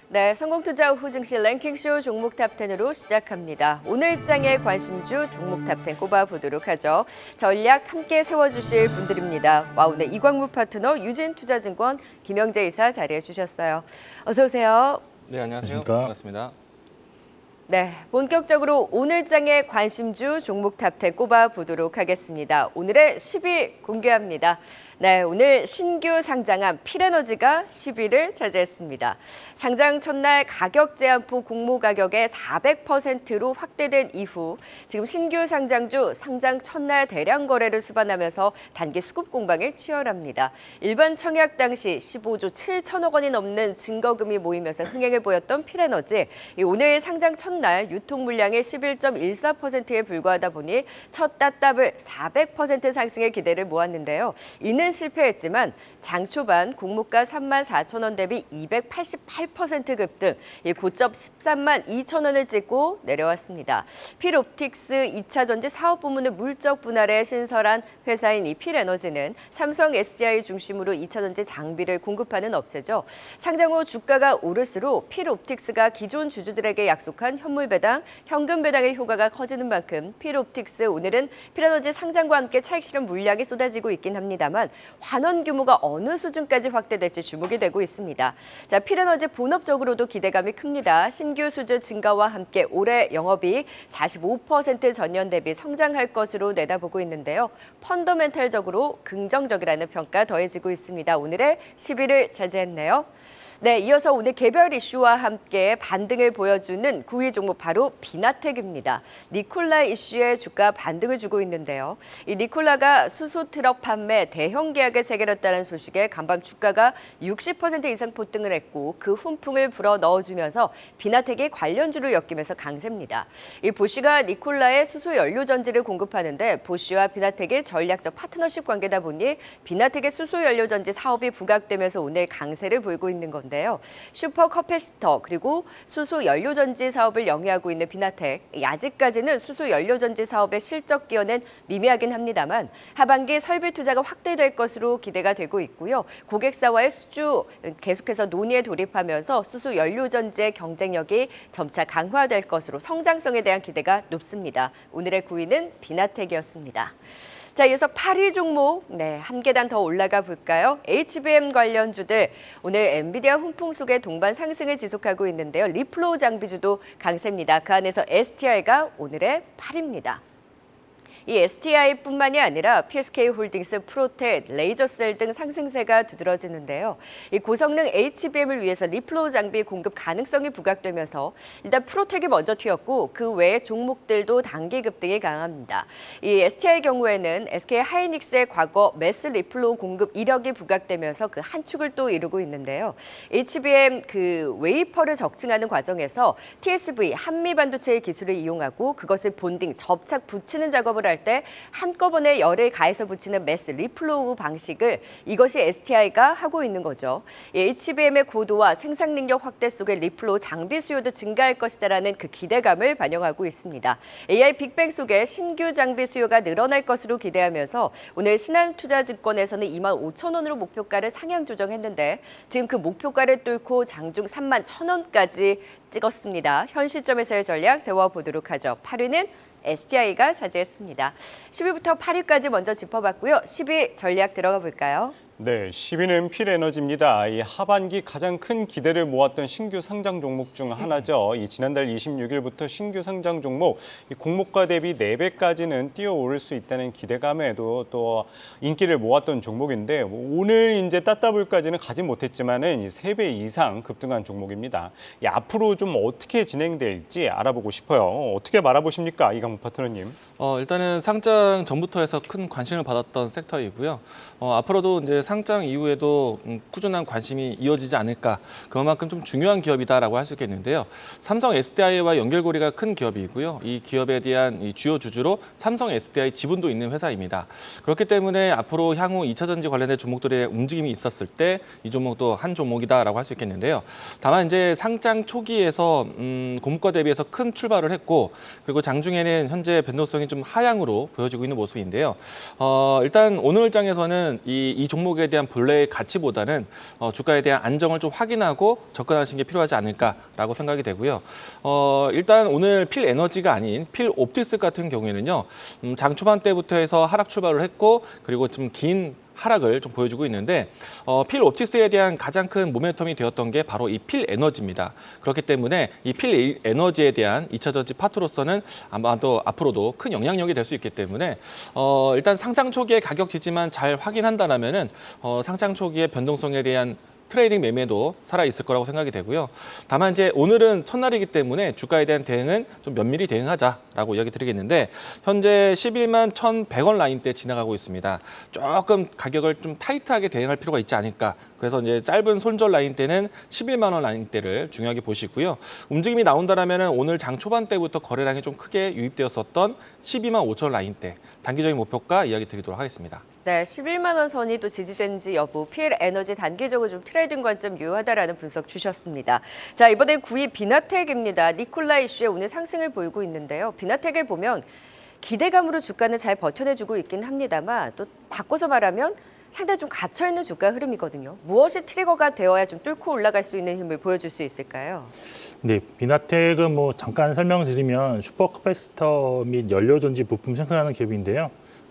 네, 성공투자 후 증시 랭킹쇼 종목 탑10으로 시작합니다. 오늘 장의 관심주 종목 탑10 꼽아보도록 하죠. 전략 함께 세워주실 분들입니다. 오늘 이광무 파트너, 유진투자증권 김영재 이사 자리해 주셨어요. 어서 오세요. 네, 안녕하세요. 안녕하십니까? 반갑습니다. 네, 본격적으로 오늘 장의 관심주 종목 탑10 꼽아보도록 하겠습니다. 오늘의 10위 공개합니다. 네, 오늘 신규 상장한 필에너지가 10위를 차지했습니다. 상장 첫날 가격 제한폭 공모 가격의 400%로 확대된 이후 지금 신규 상장주 상장 첫날 대량 거래를 수반하면서 단기 수급 공방에 치열합니다. 일반 청약 당시 15조 7천억 원이 넘는 증거금이 모이면서 흥행을 보였던 필에너지 오늘 상장 첫날 유통 물량의 11.14%에 불과하다 보니 첫 따답을 400% 상승의 기대를 모았는데요. 이는 실패했지만 장 초반 공모가 34,000원 대비 288% 급등, 고점 13만 2천 원을 찍고 내려왔습니다. 필옵틱스 2차 전지 사업 부문을 물적 분할해 신설한 회사인 이 필에너지는 삼성 SDI 중심으로 2차 전지 장비를 공급하는 업체죠. 상장 후 주가가 오를수록 필옵틱스가 기존 주주들에게 약속한 현물 배당, 현금 배당의 효과가 커지는 만큼 필옵틱스 오늘은 필에너지 상장과 함께 차익 실현 물량이 쏟아지고 있긴 합니다만 환원 규모가 어느 수준까지 확대될지 주목이 되고 있습니다. 자, 필에너지 본업적으로도 기대감이 큽니다. 신규 수주 증가와 함께 올해 영업이익 45% 전년 대비 성장할 것으로 내다보고 있는데요. 펀더멘탈적으로 긍정적이라는 평가 더해지고 있습니다. 오늘의 10위를 차지했네요. 네, 이어서 오늘 개별 이슈와 함께 반등을 보여주는 9위 종목 바로 비나텍입니다. 니콜라 이슈에 주가 반등을 주고 있는데요. 이 니콜라가 수소 트럭 판매 대형 계약을 체결했다는 소식에 간밤 주가가 60% 이상 폭등을 했고 그 훈풍을 불어 넣어주면서 비나텍이 관련주를 엮이면서 강세입니다. 이 보쉬가 니콜라의 수소 연료 전지를 공급하는데 보쉬와 비나텍의 전략적 파트너십 관계다 보니 비나텍의 수소 연료 전지 사업이 부각되면서 오늘 강세를 보이고 있는 건데요. 슈퍼 커패시터 그리고 수소 연료전지 사업을 영위하고 있는 비나텍, 아직까지는 수소 연료전지 사업의 실적 기여는 미미하긴 합니다만 하반기 설비 투자가 확대될 것으로 기대가 되고 있고요. 고객사와의 수주 계속해서 논의에 돌입하면서 수소 연료전지의 경쟁력이 점차 강화될 것으로 성장성에 대한 기대가 높습니다. 오늘의 9위는 비나텍이었습니다. 자, 이어서 8위 종목, 한 계단 더 올라가 볼까요? HBM 관련주들, 오늘 엔비디아 훈풍 속에 동반 상승을 지속하고 있는데요. 리플로우 장비주도 강세입니다. 그 안에서 STI가 오늘의 8위입니다. 이 STI뿐만이 아니라 PSK홀딩스, 프로텍, 레이저셀 등 상승세가 두드러지는데요. 이 고성능 HBM을 위해서 리플로우 장비 공급 가능성이 부각되면서 일단 프로텍이 먼저 튀었고 그 외의 종목들도 단기 급등이 강합니다. 이 STI 경우에는 SK 하이닉스의 과거 매스 리플로우 공급 이력이 부각되면서 그 한 축을 또 이루고 있는데요. HBM 그 웨이퍼를 적층하는 과정에서 TSV 한미 반도체의 기술을 이용하고 그것을 본딩 접착 붙이는 작업을 할 때 한꺼번에 열을 가해서 붙이는 매스 리플로우 방식을 이것이 STI가 하고 있는 거죠. HBM의 고도와 생산 능력 확대 속에 리플로우 장비 수요도 증가할 것이다라는 그 기대감을 반영하고 있습니다. AI 빅뱅 속에 신규 장비 수요가 늘어날 것으로 기대하면서 오늘 신한투자증권에서는 25,000원으로 목표가를 상향 조정했는데 지금 그 목표가를 뚫고 장중 31,000원까지 찍었습니다. 현 시점에서의 전략 세워보도록 하죠. 8위는 STI가 차지했습니다. 10위부터 8위까지 먼저 짚어봤고요. 10위 전략 들어가 볼까요? 네, 10위는 필에너지입니다. 이 하반기 가장 큰 기대를 모았던 신규 상장 종목 중 하나죠. 이 지난달 26일부터 신규 상장 종목 이 공모가 대비 4배까지는 뛰어오를 수 있다는 기대감에도 또 인기를 모았던 종목인데 오늘 이제 따따블까지는 가지 못했지만은 3배 이상 급등한 종목입니다. 앞으로 좀 어떻게 진행될지 알아보고 싶어요. 어떻게 말아보십니까, 이광무 파트너님? 일단은 상장 전부터 해서 큰 관심을 받았던 섹터이고요. 앞으로도 이제 상장 이후에도 꾸준한 관심이 이어지지 않을까. 그만큼 좀 중요한 기업이다라고 할 수 있겠는데요. 삼성 SDI와 연결고리가 큰 기업이고요. 이 기업에 대한 이 주요 주주로 삼성 SDI 지분도 있는 회사입니다. 그렇기 때문에 앞으로 향후 2차 전지 관련된 종목들의 움직임이 있었을 때 이 종목도 한 종목이다라고 할 수 있겠는데요. 다만 이제 상장 초기에서 공모가 대비해서 큰 출발을 했고 그리고 장중에는 현재 변동성이 좀 하향으로 보여지고 있는 모습인데요. 일단 오늘 장에서는 이 종목 종목에 대한 본래의 가치보다는 주가에 대한 안정을 좀 확인하고 접근하시는 게 필요하지 않을까라고 생각이 되고요. 일단 오늘 필에너지가 아닌 필옵틱스 같은 경우에는요. 장 초반 때부터 해서 하락 출발을 했고 그리고 좀 긴 하락을 좀 보여주고 있는데 필옵틱스에 대한 가장 큰 모멘텀이 되었던 게 바로 이 필에너지입니다. 그렇기 때문에 이 필에너지에 대한 2차 전지 파트로서는 아마도 앞으로도 큰 영향력이 될 수 있기 때문에 일단 상장 초기의 가격 지지만 잘 확인한다면은 상장 초기의 변동성에 대한 트레이딩 매매도 살아있을 거라고 생각이 되고요. 다만 이제 오늘은 첫날이기 때문에 주가에 대한 대응은 좀 면밀히 대응하자라고 이야기 드리겠는데 현재 11만 1,100원 라인대 지나가고 있습니다. 조금 가격을 좀 타이트하게 대응할 필요가 있지 않을까. 그래서 이제 짧은 손절 라인대는 11만 원 라인대를 중요하게 보시고요. 움직임이 나온다라면 오늘 장 초반 때부터 거래량이 좀 크게 유입되었었던 12만 5천 라인대 단기적인 목표가 이야기 드리도록 하겠습니다. 네, 11만 원 선이 또 지지되는지 여부, 필에너지 단기적으로 좀 트레이딩 관점 유효하다라는 분석 주셨습니다. 자, 이번엔 9위 비나텍입니다. 니콜라 이슈에 오늘 상승을 보이고 있는데요. 비나텍을 보면 기대감으로 주가는 잘 버텨내주고 있긴 합니다만 또 바꿔서 말하면 상당히 좀 갇혀있는 주가 흐름이거든요. 무엇이 트리거가 되어야 좀 뚫고 올라갈 수 있는 힘을 보여줄 수 있을까요? 네, 비나텍은 뭐 잠깐 설명드리면 슈퍼커패시터 및 연료전지 부품 생산하는 기업인데요.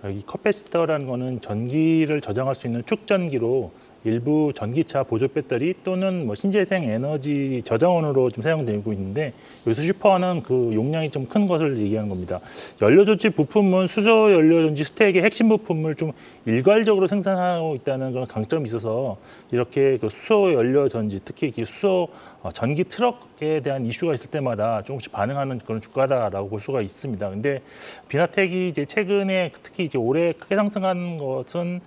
이 커패시터라는 거는 전기를 저장할 수 있는 축전기로 일부 전기차 보조 배터리 또는 뭐 신재생 에너지 저장원으로 좀 사용되고 있는데 여기서 슈퍼는 그 용량이 좀 큰 것을 얘기하는 겁니다. 연료전지 부품은 수소 연료전지 스택의 핵심 부품을 좀 일괄적으로 생산하고 있다는 그런 강점이 있어서 이렇게 그 수소 연료전지 특히 수소 전기 트럭에 대한 이슈가 있을 때마다 조금씩 반응하는 그런 주가다라고 볼 수가 있습니다. 근데 비나텍이 이제 최근에 특히 이제 올해 크게 상승한 것은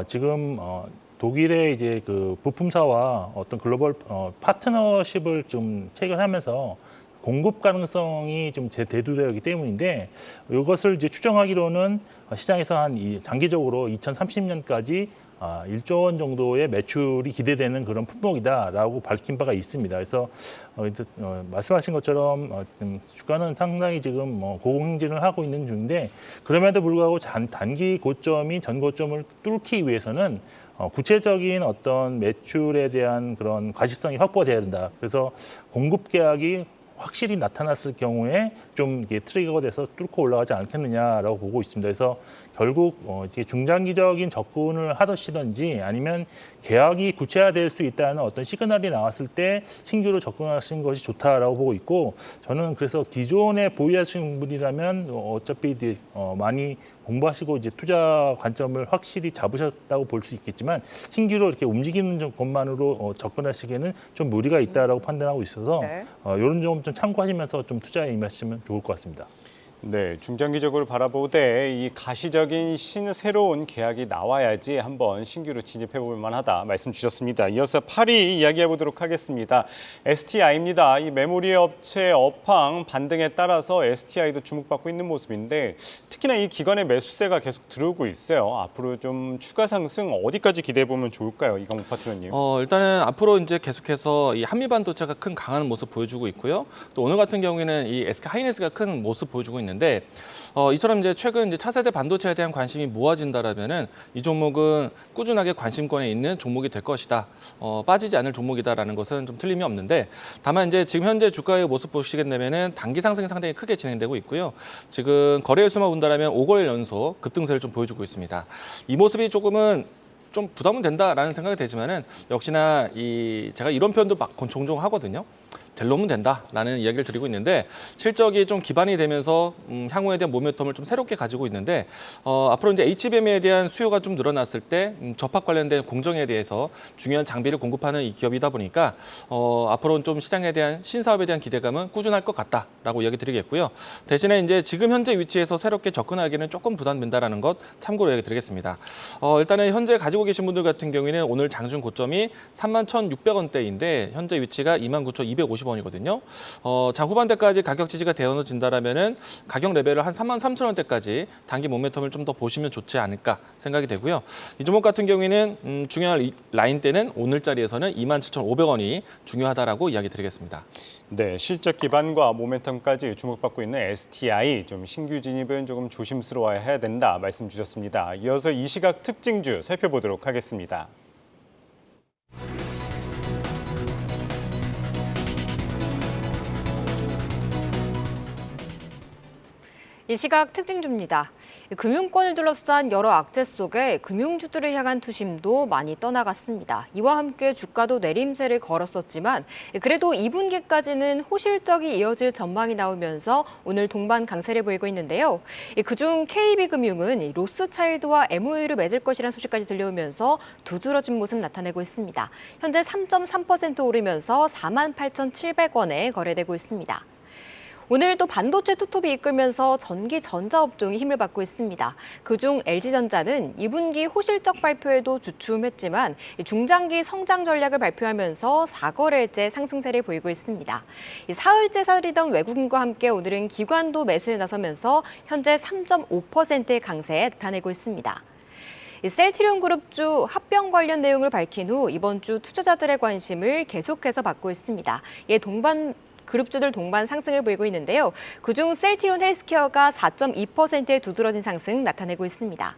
지금 독일의 이제 그 부품사와 어떤 글로벌 파트너십을 좀 체결하면서 공급 가능성이 좀 대두되기 때문인데 이것을 이제 추정하기로는 시장에서 한 장기적으로 2030년까지 1조 원 정도의 매출이 기대되는 그런 품목이다라고 밝힌 바가 있습니다. 그래서 말씀하신 것처럼 주가는 상당히 지금 고공행진을 하고 있는 중인데 그럼에도 불구하고 단기 고점이 전 고점을 뚫기 위해서는 구체적인 어떤 매출에 대한 그런 과시성이 확보돼야 된다. 그래서 공급 계약이 확실히 나타났을 경우에 좀 이게 트리거가 돼서 뚫고 올라가지 않겠느냐라고 보고 있습니다. 그래서 결국 이제 중장기적인 접근을 하시든지 아니면 계약이 구체화될 수 있다는 어떤 시그널이 나왔을 때 신규로 접근하시는 것이 좋다라고 보고 있고 저는 그래서 기존에 보유하시는 분이라면 어차피 이제 많이 공부하시고 이제 투자 관점을 확실히 잡으셨다고 볼 수 있겠지만 신규로 이렇게 움직이는 것만으로 접근하시기에는 좀 무리가 있다라고 판단하고 있어서 네. 이런 점 좀 참고하시면서 좀 투자에 임하시면 좋을 것 같습니다. 네, 중장기적으로 바라보되 이 가시적인 새로운 계약이 나와야지 한번 신규로 진입해 볼 만하다 말씀 주셨습니다. 이어서 8위 이야기해 보도록 하겠습니다. STI입니다. 이 메모리 업체 업황 반등에 따라서 STI도 주목받고 있는 모습인데 특히나 이 기관의 매수세가 계속 들어오고 있어요. 앞으로 좀 추가 상승 어디까지 기대해 보면 좋을까요, 이광욱 파트너님? 일단은 앞으로 이제 계속해서 이 한미 반도체가 큰 강한 모습 보여주고 있고요. 또 오늘 같은 경우에는 이 SK 하이닉스가 큰 모습 보여주고 있는데 이처럼 이제 최근 이제 차세대 반도체에 대한 관심이 모아진다라면은 이 종목은 꾸준하게 관심권에 있는 종목이 될 것이다. 빠지지 않을 종목이다라는 것은 좀 틀림이 없는데 다만 이제 지금 현재 주가의 모습 보시게 되면은 단기 상승이 상당히 크게 진행되고 있고요. 지금 거래일 수만 본다라면 5거래일 연속 급등세를 좀 보여주고 있습니다. 이 모습이 조금은 좀 부담은 된다라는 생각이 되지만은 역시나 제가 이런 표현도 종종 하거든요. 될 놈은 된다라는 이야기를 드리고 있는데 실적이 좀 기반이 되면서 향후에 대한 모멘텀을 좀 새롭게 가지고 있는데 앞으로 이제 HBM에 대한 수요가 좀 늘어났을 때 접합 관련된 공정에 대해서 중요한 장비를 공급하는 이 기업이다 보니까 앞으로는 좀 시장에 대한 신사업에 대한 기대감은 꾸준할 것 같다라고 이야기 드리겠고요. 대신에 이제 지금 현재 위치에서 새롭게 접근하기는 조금 부담된다라는 것 참고로 이야기 드리겠습니다. 일단은 현재 가지고 계신 분들 같은 경우에는 오늘 장중 고점이 31,600원대인데 현재 위치가 29,250원이거든요. 장 후반대까지 가격 지지가 되어진다라면은 가격 레벨을 한 33,000원대까지 단기 모멘텀을 좀 더 보시면 좋지 않을까 생각이 되고요. 이 종목 같은 경우에는 중요한 라인대는 오늘 자리에서는 27,500원이 중요하다라고 이야기 드리겠습니다. 네, 실적 기반과 모멘텀까지 주목받고 있는 STI, 좀 신규 진입은 조금 조심스러워야 해야 된다 말씀 주셨습니다. 이어서 이 시각 특징주 살펴보도록 하겠습니다. 이 시각 특징주입니다. 금융권을 둘러싼 여러 악재 속에 금융주들을 향한 투심도 많이 떠나갔습니다. 이와 함께 주가도 내림세를 걸었었지만 그래도 2분기까지는 호실적이 이어질 전망이 나오면서 오늘 동반 강세를 보이고 있는데요. 그중 KB금융은 로스차일드와 MOU를 맺을 것이라는 소식까지 들려오면서 두드러진 모습 나타내고 있습니다. 현재 3.3% 오르면서 48,700원에 거래되고 있습니다. 오늘 또 반도체 투톱이 이끌면서 전기 전자업종이 힘을 받고 있습니다. 그중 LG전자는 2분기 호실적 발표에도 주춤했지만 중장기 성장 전략을 발표하면서 4거래일째 상승세를 보이고 있습니다. 사흘째 살이던 외국인과 함께 오늘은 기관도 매수에 나서면서 현재 3.5%의 강세에 나타내고 있습니다. 셀트리온 그룹주 합병 관련 내용을 밝힌 후 이번 주 투자자들의 관심을 계속해서 받고 있습니다. 이에 그룹주들 동반 상승을 보이고 있는데요. 그중 셀트리온 헬스케어가 4.2%의 두드러진 상승 나타내고 있습니다.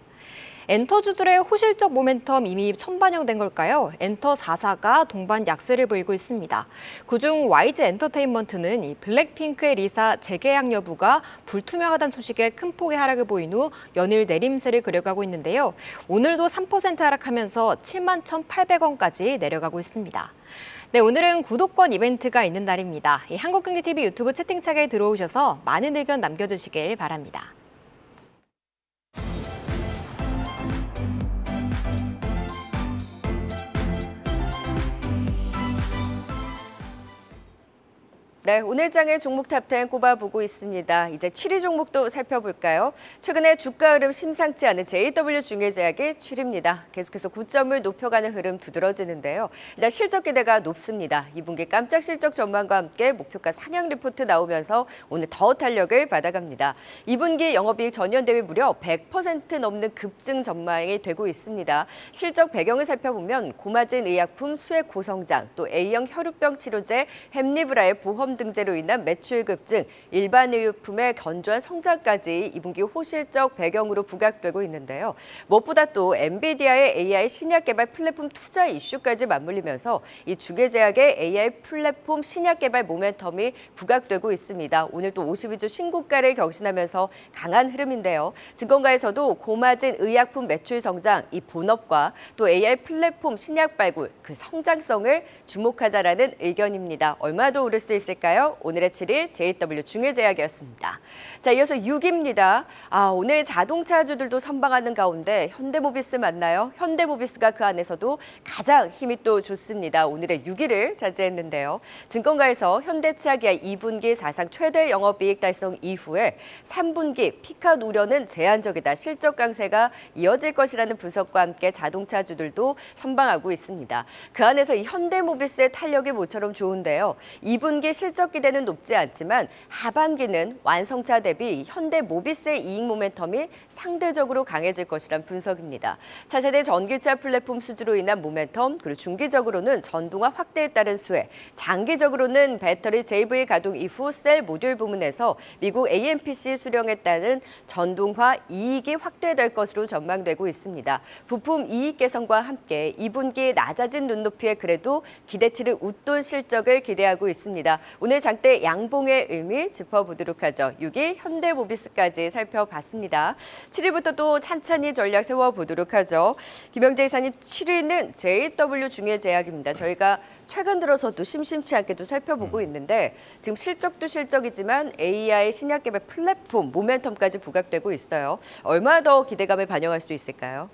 엔터주들의 호실적 모멘텀 이미 선반영된 걸까요? 엔터 4사가 동반 약세를 보이고 있습니다. 그중 YG 엔터테인먼트는 블랙핑크의 리사 재계약 여부가 불투명하다는 소식에 큰 폭의 하락을 보인 후 연일 내림세를 그려가고 있는데요. 오늘도 3% 하락하면서 71,800원까지 내려가고 있습니다. 네, 오늘은 구독권 이벤트가 있는 날입니다. 한국경제TV 유튜브 채팅창에 들어오셔서 많은 의견 남겨주시길 바랍니다. 네, 오늘 장의 종목 탑10 꼽아보고 있습니다. 이제 7위 종목도 살펴볼까요? 최근에 주가 흐름 심상치 않은 JW 중해제약이 7위입니다. 계속해서 고점을 높여가는 흐름 두드러지는데요. 일단 실적 기대가 높습니다. 2분기 깜짝 실적 전망과 함께 목표가 상향 리포트 나오면서 오늘 더 탄력을 받아갑니다. 2분기 영업이익 전년 대비 무려 100% 넘는 급증 전망이 되고 있습니다. 실적 배경을 살펴보면 고마진 의약품 수액 고성장, 또 A형 혈우병 치료제 햄리브라의 보험 등재로 인한 매출 급증, 일반 의료품의 견조한 성장까지 2분기 호실적 배경으로 부각되고 있는데요. 무엇보다 또 엔비디아의 AI 신약 개발 플랫폼 투자 이슈까지 맞물리면서 이 중해제약의 AI 플랫폼 신약 개발 모멘텀이 부각되고 있습니다. 오늘 또 52주 신고가를 경신하면서 강한 흐름인데요. 증권가에서도 고마진 의약품 매출 성장, 이 본업과 또 AI 플랫폼 신약 발굴, 그 성장성을 주목하자라는 의견입니다. 얼마 더 오를 수 있을까요? 오늘의 7위 JW 중해제약이었습니다. 자, 이어서 6위입니다. 오늘 자동차주들도 선방하는 가운데 현대모비스 맞나요? 현대모비스가 그 안에서도 가장 힘이 또 좋습니다. 오늘의 6위를 차지했는데요. 증권가에서 현대차기아 2분기 사상 최대 영업이익 달성 이후에 3분기 피카 우려는 제한적이다. 실적 강세가 이어질 것이라는 분석과 함께 자동차주들도 선방하고 있습니다. 그 안에서 이 현대모비스의 탄력이 모처럼 좋은데요. 2분기 실적 기대는 높지 않지만 하반기는 완성차 대비 현대모비스의 이익 모멘텀이 상대적으로 강해질 것이란 분석입니다. 차세대 전기차 플랫폼 수주로 인한 모멘텀, 그리고 중기적으로는 전동화 확대에 따른 수혜, 장기적으로는 배터리 JV 가동 이후 셀 모듈 부문에서 미국 AMPC 수령에 따른 전동화 이익이 확대될 것으로 전망되고 있습니다. 부품 이익 개선과 함께 2분기 낮아진 눈높이에 그래도 기대치를 웃돈 실적을 기대하고 있습니다. 오늘 장대 양봉의 의미 짚어보도록 하죠. 6위 현대모비스까지 살펴봤습니다. 7위부터 또 찬찬히 전략 세워보도록 하죠. 김영재 이사님, 7위는 JW 중해제약입니다. 저희가 최근 들어서도 심심치 않게도 살펴보고 있는데 지금 실적도 실적이지만 AI 신약 개발 플랫폼 모멘텀까지 부각되고 있어요. 얼마 더 기대감을 반영할 수 있을까요?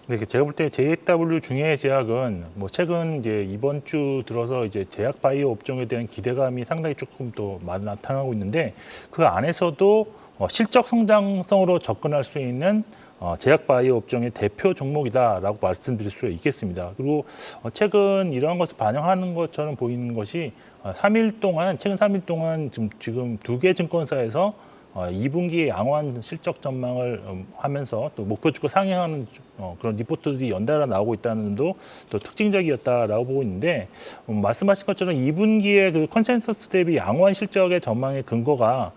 네, 제가 볼 때 JW 중해제약은 최근 이번 주 들어서 제약 바이오 업종에 대한 기대감이 상당히 조금 더 많이 나타나고 있는데 그 안에서도 실적 성장성으로 접근할 수 있는 제약 바이오 업종의 대표 종목이다라고 말씀드릴 수 있겠습니다. 그리고 최근 이러한 것을 반영하는 것처럼 보이는 것이 최근 3일 동안 지금 두 개 증권사에서 2분기 양호한 실적 전망을 하면서 또 목표 주가 상향하는 그런 리포트들이 연달아 나오고 있다는 점도 또 특징적이었다라고 보고 있는데 말씀하신 것처럼 2분기에 그 컨센서스 대비 양호한 실적의 전망의 근거가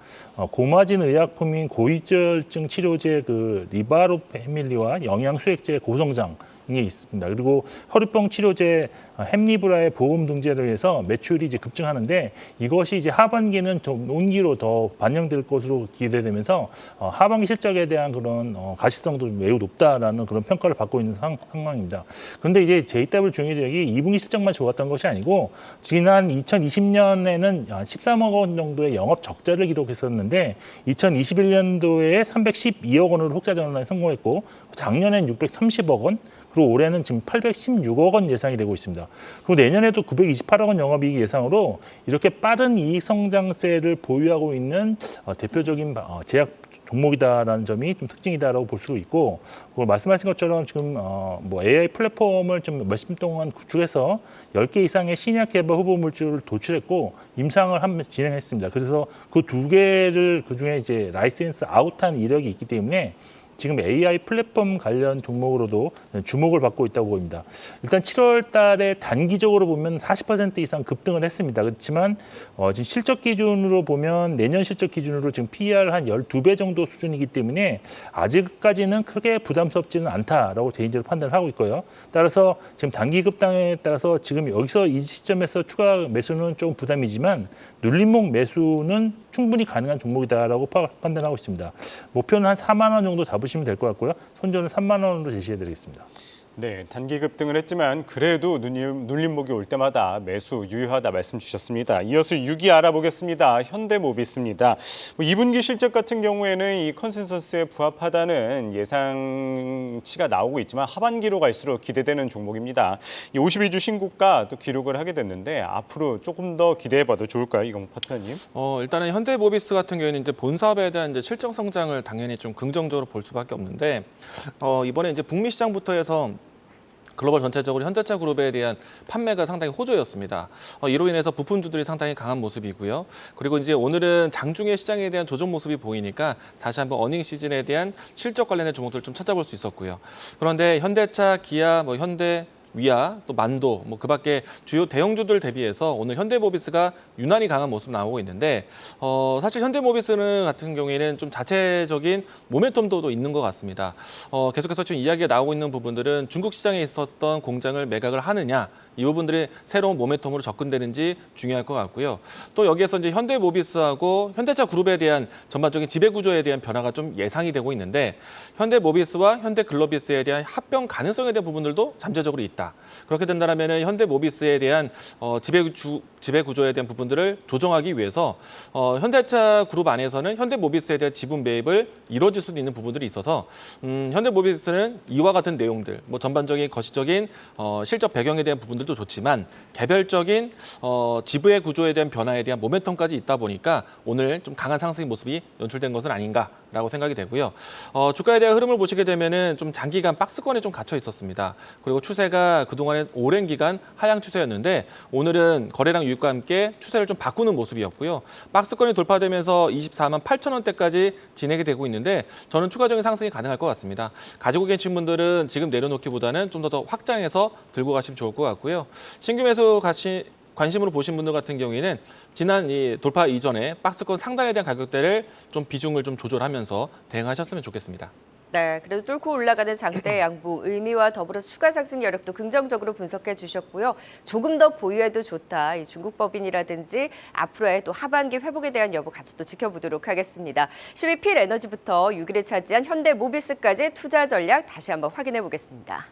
고마진 의약품인 고위혈증 치료제 그 리바로패밀리와 영양수액제 고성장 이 있습니다. 그리고 혈우병 치료제 햄리브라의 보험 등재를 위해서 매출이 이제 급증하는데 이것이 이제 하반기는 좀 온기로 더 반영될 것으로 기대되면서 하반기 실적에 대한 그런 가시성도 매우 높다라는 그런 평가를 받고 있는 상황입니다. 그런데 이제 JW 중의제약이 2분기 실적만 좋았던 것이 아니고 지난 2020년에는 13억 원 정도의 영업 적자를 기록했었는데 2021년도에 312억 원으로 흑자 전환에 성공했고 작년엔 630억 원, 그리고 올해는 지금 816억 원 예상이 되고 있습니다. 그리고 내년에도 928억 원 영업이익 예상으로 이렇게 빠른 이익 성장세를 보유하고 있는 대표적인 제약 종목이다라는 점이 좀 특징이다라고 볼 수 있고, 그리고 말씀하신 것처럼 지금 뭐 AI 플랫폼을 좀 몇 년 동안 구축해서 10개 이상의 신약 개발 후보 물질을 도출했고 임상을 진행했습니다. 그래서 그 2개를 그중에 이제 라이센스 아웃한 이력이 있기 때문에 지금 AI 플랫폼 관련 종목으로도 주목을 받고 있다고 보입니다. 일단 7월 달에 단기적으로 보면 40% 이상 급등을 했습니다. 그렇지만 지금 실적 기준으로 보면 내년 실적 기준으로 지금 PER 한 12배 정도 수준이기 때문에 아직까지는 크게 부담스럽지는 않다라고 개인적으로 판단을 하고 있고요. 따라서 지금 단기 급등에 따라서 지금 여기서 이 시점에서 추가 매수는 좀 부담이지만 눌림목 매수는 충분히 가능한 종목이다라고 판단하고 있습니다. 목표는 한 4만 원 정도 잡으시면 될 것 같고요. 손절은 3만 원으로 제시해드리겠습니다. 네, 단기 급등을 했지만 그래도 눌림목이 올 때마다 매수 유효하다 말씀 주셨습니다. 이어서 6위 알아보겠습니다. 현대모비스입니다. 2분기 실적 같은 경우에는 이 컨센서스에 부합하다는 예상치가 나오고 있지만 하반기로 갈수록 기대되는 종목입니다. 이 52주 신고가 또 기록을 하게 됐는데 앞으로 조금 더 기대해봐도 좋을까요, 이광목 파트너님? 일단은 현대모비스 같은 경우에는 이제 본 사업에 대한 이제 실적 성장을 당연히 좀 긍정적으로 볼 수밖에 없는데 이번에 이제 북미 시장부터 해서 글로벌 전체적으로 현대차 그룹에 대한 판매가 상당히 호조였습니다. 이로 인해서 부품주들이 상당히 강한 모습이고요. 그리고 이제 오늘은 장중에 시장에 대한 조정 모습이 보이니까 다시 한번 어닝 시즌에 대한 실적 관련된 종목들을 좀 찾아볼 수 있었고요. 그런데 현대차, 기아, 현대 위아, 또 만도, 그밖에 주요 대형주들 대비해서 오늘 현대모비스가 유난히 강한 모습 나오고 있는데 사실 현대모비스는 같은 경우에는 좀 자체적인 모멘텀도 있는 것 같습니다. 계속해서 지금 이야기가 나오고 있는 부분들은 중국 시장에 있었던 공장을 매각을 하느냐, 이 부분들이 새로운 모멘텀으로 접근되는지 중요할 것 같고요. 또 여기에서 이제 현대모비스하고 현대차 그룹에 대한 전반적인 지배구조에 대한 변화가 좀 예상이 되고 있는데 현대모비스와 현대글로비스에 대한 합병 가능성에 대한 부분들도 잠재적으로 있다. 그렇게 된다면 현대모비스에 대한 지배구조에 대한 부분들을 조정하기 위해서 현대차 그룹 안에서는 현대모비스에 대한 지분 매입을 이루어질 수도 있는 부분들이 있어서 현대모비스는 이와 같은 내용들, 전반적인 거시적인 실적 배경에 대한 부분들도 좋지만 개별적인 지분의 구조에 대한 변화에 대한 모멘텀까지 있다 보니까 오늘 좀 강한 상승의 모습이 연출된 것은 아닌가라고 생각이 되고요. 주가에 대한 흐름을 보시게 되면은 좀 장기간 박스권에 좀 갇혀 있었습니다. 그리고 추세가 그동안에 오랜 기간 하향 추세였는데 오늘은 거래량 유입과 함께 추세를 좀 바꾸는 모습이었고요. 박스권이 돌파되면서 24만 8천 원대까지 진행이 되고 있는데 저는 추가적인 상승이 가능할 것 같습니다. 가지고 계신 분들은 지금 내려놓기보다는 좀 더 확장해서 들고 가시면 좋을 것 같고요. 신규 매수 관심으로 보신 분들 같은 경우에는 지난 이 돌파 이전에 박스권 상단에 대한 가격대를 좀 비중을 좀 조절하면서 대응하셨으면 좋겠습니다. 네, 그래도 뚫고 올라가는 장대 양봉 의미와 더불어 추가 상승 여력도 긍정적으로 분석해 주셨고요. 조금 더 보유해도 좋다. 이 중국 법인이라든지 앞으로의 또 하반기 회복에 대한 여부 같이 또 지켜보도록 하겠습니다. 10위 필에너지부터 6위를 차지한 현대모비스까지 투자 전략 다시 한번 확인해 보겠습니다.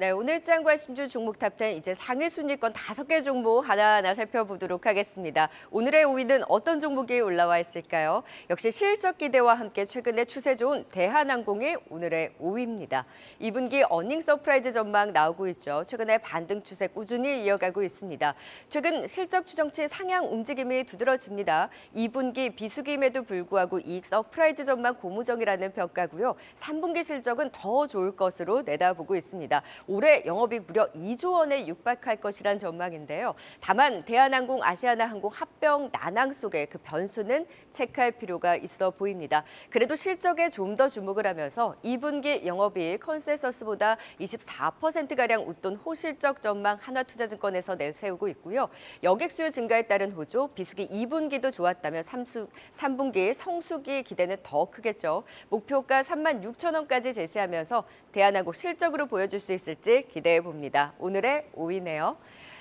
네, 오늘장 관심주 종목 탑10 이제 상위 순위권 5개 종목 하나하나 살펴보도록 하겠습니다. 오늘의 5위는 어떤 종목이 올라와 있을까요? 역시 실적 기대와 함께 최근에 추세 좋은 대한항공이 오늘의 5위입니다. 2분기 어닝 서프라이즈 전망 나오고 있죠. 최근에 반등 추세 꾸준히 이어가고 있습니다. 최근 실적 추정치 상향 움직임이 두드러집니다. 2분기 비수기임에도 불구하고 이익 서프라이즈 전망 고무적이라는 평가고요. 3분기 실적은 더 좋을 것으로 내다보고 있습니다. 올해 영업이익 무려 2조 원에 육박할 것이란 전망인데요. 다만 대한항공, 아시아나항공 합병 난항 속에 그 변수는 체크할 필요가 있어 보입니다. 그래도 실적에 좀 더 주목을 하면서 2분기 영업이익 컨센서스보다 24%가량 웃돈 호실적 전망 하나투자증권에서 내세우고 있고요. 여객 수요 증가에 따른 호조, 비수기 2분기도 좋았다면 3분기 성수기 기대는 더 크겠죠. 목표가 36,000원까지 제시하면서 대한항공 실적으로 보여줄 수 있을지 기대해 봅니다. 오늘의 5위네요.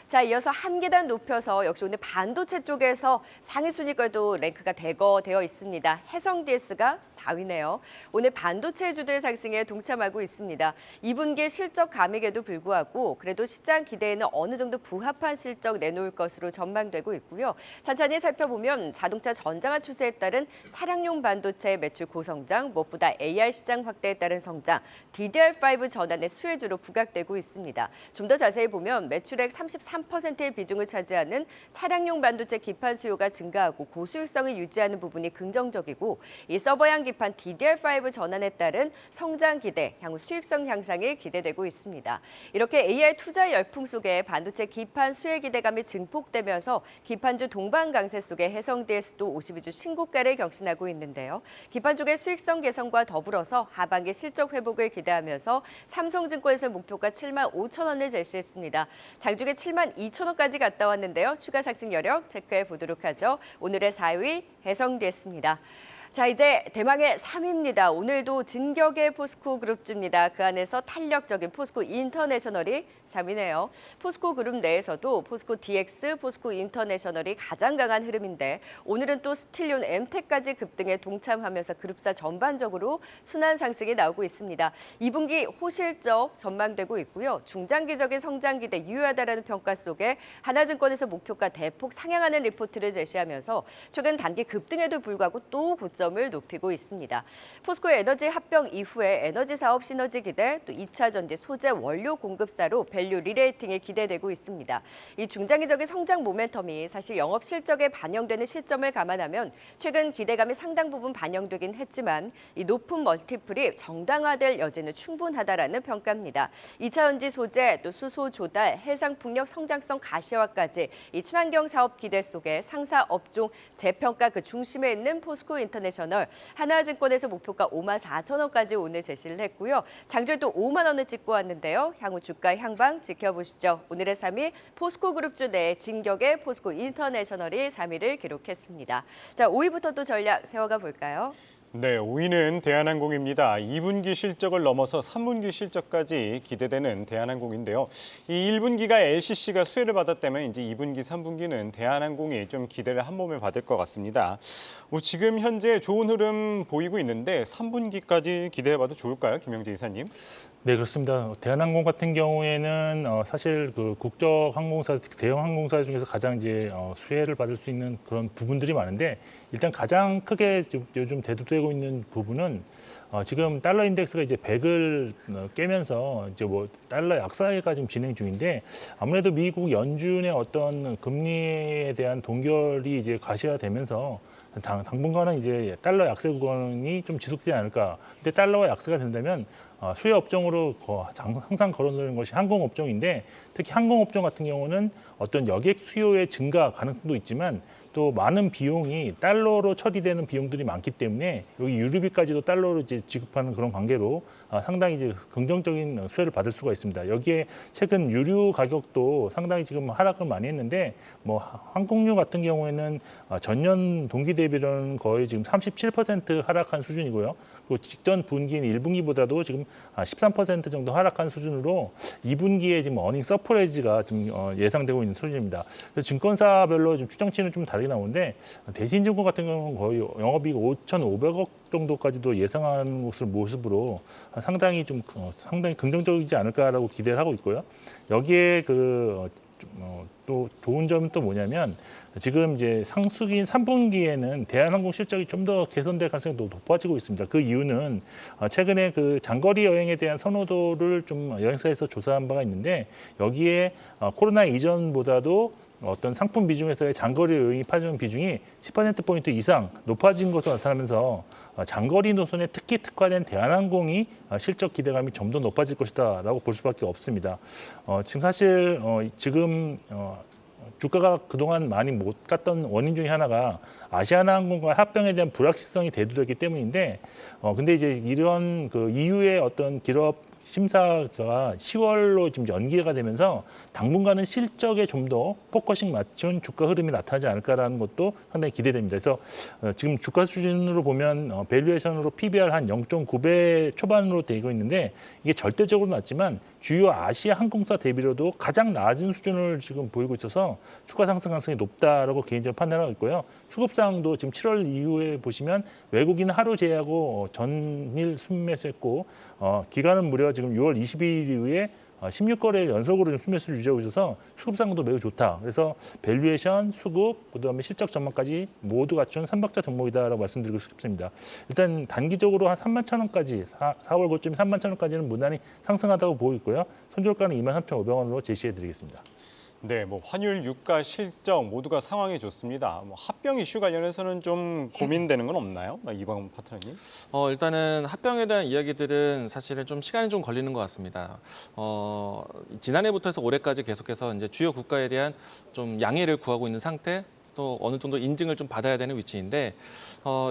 자, 이어서 한 계단 높여서 역시 오늘 반도체 쪽에서 상위 순위권도 랭크가 대거 되어 있습니다. 해성DS가 4위네요. 오늘 반도체주들 상승에 동참하고 있습니다. 2분기 실적 감익에도 불구하고 그래도 시장 기대에는 어느 정도 부합한 실적 내놓을 것으로 전망되고 있고요. 찬찬히 살펴보면 자동차 전장화 추세에 따른 차량용 반도체 매출 고성장, 무엇보다 AI 시장 확대에 따른 성장, DDR5 전환의 수혜주로 부각되고 있습니다. 좀 더 자세히 보면 매출액 33%의 비중을 차지하는 차량용 반도체 기판 수요가 증가하고 고수익성을 유지하는 부분이 긍정적이고 이 서버형 기판 DDR5 전환에 따른 성장 기대, 향후 수익성 향상이 기대되고 있습니다. 이렇게 AI 투자 열풍 속에 반도체 기판 수혜 기대감이 증폭되면서 기판주 동반 강세 속에 해성DS도 52주 신고가를 경신하고 있는데요. 기판 쪽의 수익성 개선과 더불어서 하반기 실적 회복을 기대하면서 삼성증권에서 목표가 75,000원을 제시했습니다. 장중에 72,000원까지 갔다 왔는데요. 추가 상승 여력 체크해 보도록 하죠. 오늘의 4위 해성DS입니다. 자, 이제 대망의 3위입니다. 오늘도 진격의 포스코 그룹주입니다. 그 안에서 탄력적인 포스코 인터내셔널이 3위네요. 포스코 그룹 내에서도 포스코 DX, 포스코 인터내셔널이 가장 강한 흐름인데 오늘은 또 스틸리온, 엠텍까지 급등에 동참하면서 그룹사 전반적으로 순환 상승이 나오고 있습니다. 2분기 호실적 전망되고 있고요. 중장기적인 성장 기대 유효하다라는 평가 속에 하나증권에서 목표가 대폭 상향하는 리포트를 제시하면서 최근 단기 급등에도 불구하고 또 고점을 높이고 있습니다. 포스코의 에너지 합병 이후에 에너지 사업 시너지 기대, 또 2차 전지 소재 원료 공급사로 밸류 리레이팅이 기대되고 있습니다. 이 중장기적인 성장 모멘텀이 사실 영업 실적에 반영되는 시점을 감안하면 최근 기대감이 상당 부분 반영되긴 했지만 이 높은 멀티플이 정당화될 여지는 충분하다라는 평가입니다. 2차 전지 소재, 또 수소 조달, 해상 풍력 성장성 가시화까지 이 친환경 사업 기대 속에 상사 업종 재평가 그 중심에 있는 포스코 인터내셔널, 하나증권에서 목표가 54,000원까지 오늘 제시를 했고요. 장주에 또 5만 원을 찍고 왔는데요. 향후 주가 향방 지켜보시죠. 오늘의 3위 포스코 그룹주 내 진격의 포스코 인터내셔널이 3위를 기록했습니다. 자, 5위부터 또 전략 세워가 볼까요? 네, 5위는 대한항공입니다. 2분기 실적을 넘어서 3분기 실적까지 기대되는 대한항공인데요. 이 1분기가 LCC가 수혜를 받았다면 이제 2분기, 3분기는 대한항공이 좀 기대를 한 몸에 받을 것 같습니다. 지금 현재 좋은 흐름 보이고 있는데 3분기까지 기대해봐도 좋을까요, 김영재 이사님? 네, 그렇습니다. 대한항공 같은 경우에는 사실 그 국적 항공사, 대형 항공사 중에서 가장 이제 수혜를 받을 수 있는 그런 부분들이 많은데 일단 가장 크게 요즘 대두되고 있는 부분은 지금 달러 인덱스가 이제 100을 깨면서 이제 뭐 달러 약세가 지금 진행 중인데 아무래도 미국 연준의 어떤 금리에 대한 동결이 이제 가시화되면서 당분간은 이제 달러 약세 구간이 좀 지속되지 않을까. 근데 달러가 약세가 된다면 수혜 업종으로 항상 거론되는 것이 항공업종인데 특히 항공업종 같은 경우는 어떤 여객 수요의 증가 가능성도 있지만 또 많은 비용이 달러로 처리되는 비용들이 많기 때문에 여기 유류비까지도 달러로 이제 지급하는 그런 관계로 상당히 이제 긍정적인 수혜를 받을 수가 있습니다. 여기에 최근 유류 가격도 상당히 지금 하락을 많이 했는데 뭐 항공유 같은 경우에는 전년 동기 대비로는 거의 지금 37% 하락한 수준이고요. 그리고 직전 분기인 1분기보다도 지금 13% 정도 하락한 수준으로 2분기에 지금 어닝 서프라이즈가 좀 예상되고 있는 수준입니다. 그래서 증권사별로 좀 추정치는 좀 다르게 나오는데 대신증권 같은 경우는 거의 영업이익 5,500억 정도까지도 예상하는 모습으로 상당히 상당히 긍정적이지 않을까라고 기대를 하고 있고요. 여기에 또 좋은 점은 또 뭐냐면 지금 이제 상수기인 3분기에는 대한항공 실적이 좀 더 개선될 가능성이 높아지고 있습니다. 그 이유는 최근에 그 장거리 여행에 대한 선호도를 좀 여행사에서 조사한 바가 있는데 여기에 코로나 이전보다도 어떤 상품 비중에서의 장거리 여행이 파는 비중이 10%포인트 이상 높아진 것으로 나타나면서 장거리 노선에 특히 특화된 대한항공이 실적 기대감이 좀 더 높아질 것이다라고 볼 수밖에 없습니다. 지금 사실 주가가 그동안 많이 못 갔던 원인 중에 하나가 아시아나항공과 합병에 대한 불확실성이 대두됐기 때문인데, 근데 이제 이런 그 이후에 어떤 기업 심사가 10월로 지금 연기가 되면서 당분간은 실적에 좀 더 포커싱 맞춘 주가 흐름이 나타나지 않을까라는 것도 상당히 기대됩니다. 그래서 지금 주가 수준으로 보면 밸류에이션으로 PBR 한 0.9배 초반으로 되고 있는데 이게 절대적으로 낮지만 주요 아시아 항공사 대비로도 가장 낮은 수준을 지금 보이고 있어서 추가 상승 가능성이 높다라고 개인적으로 판단하고 있고요. 수급상도 지금 7월 이후에 보시면 외국인 하루 제외하고 전일 순매수했고 기간은 무려 지금 6월 22일 이후에 16거래일 연속으로 순매수를 유지하고 있어서 수급상도 매우 좋다. 그래서 밸류에이션, 수급, 그다음에 실적 전망까지 모두 갖춘 3박자 종목이다라고 말씀드리고 싶습니다. 일단 단기적으로 한 31,000원까지 4월 고점 31,000원까지는 무난히 상승하다고 보고 있고요. 손절가는 23,500원으로 제시해드리겠습니다. 네, 환율, 유가, 실적 모두가 상황이 좋습니다. 합병 이슈 관련해서는 좀 고민되는 건 없나요, 이광훈 파트너님? 일단은 합병에 대한 이야기들은 사실은 좀 시간이 좀 걸리는 것 같습니다. 지난해부터 해서 올해까지 계속해서 이제 주요 국가에 대한 좀 양해를 구하고 있는 상태, 또 어느 정도 인증을 좀 받아야 되는 위치인데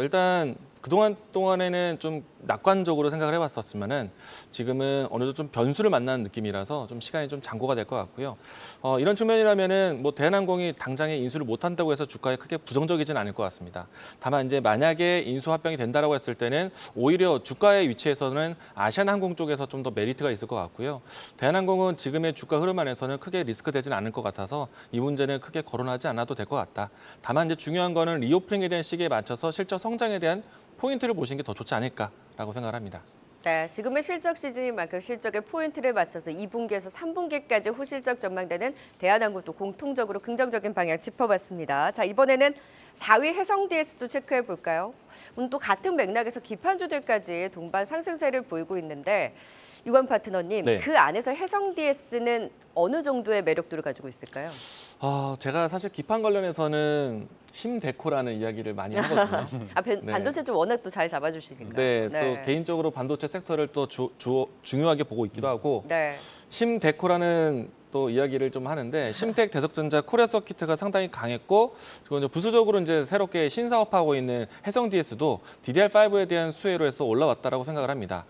일단 그동안 동안에는 좀 낙관적으로 생각을 해봤었지만은 지금은 어느 정도 좀 변수를 만나는 느낌이라서 좀 시간이 좀 장고가 될 것 같고요. 이런 측면이라면은 대한항공이 당장에 인수를 못한다고 해서 주가에 크게 부정적이지는 않을 것 같습니다. 다만 이제 만약에 인수 합병이 된다라고 했을 때는 오히려 주가의 위치에서는 아시아나항공 쪽에서 좀 더 메리트가 있을 것 같고요. 대한항공은 지금의 주가 흐름 안에서는 크게 리스크되지는 않을 것 같아서 이 문제는 크게 거론하지 않아도 될 것 같다. 다만 이제 중요한 거는 리오프닝에 대한 시기에 맞춰서 실적 성장에 대한 포인트를 보시는 게 더 좋지 않을까라고 생각을 합니다. 네, 지금은 실적 시즌인 만큼 실적의 포인트를 맞춰서 2분기에서 3분기까지 호실적 전망되는 대한항공도 공통적으로 긍정적인 방향 짚어봤습니다. 자, 이번에는 4위 해성DS도 체크해 볼까요? 오늘 또 같은 맥락에서 기판주들까지 동반 상승세를 보이고 있는데 유관 파트너님, 네. 그 안에서 해성DS는 어느 정도의 매력도를 가지고 있을까요? 제가 사실 기판 관련해서는 힘데코라는 이야기를 많이 하거든요. 네. 반도체 좀 워낙 또 잘 잡아주시니까. 네, 또 개인적으로 반도체 sek터를 또 중요하게 보고 있기도 하고 네. 심데코라는 또 이야기를 좀 하는데 심텍, 대석전자, 코리아 서키트가 상당히 강했고 그리고 이제 부수적으로 이제 새롭게 신사업하고 있는 해성DS도 DDR5에 대한 수혜로 해서 올라왔다라고 생각을 합니다.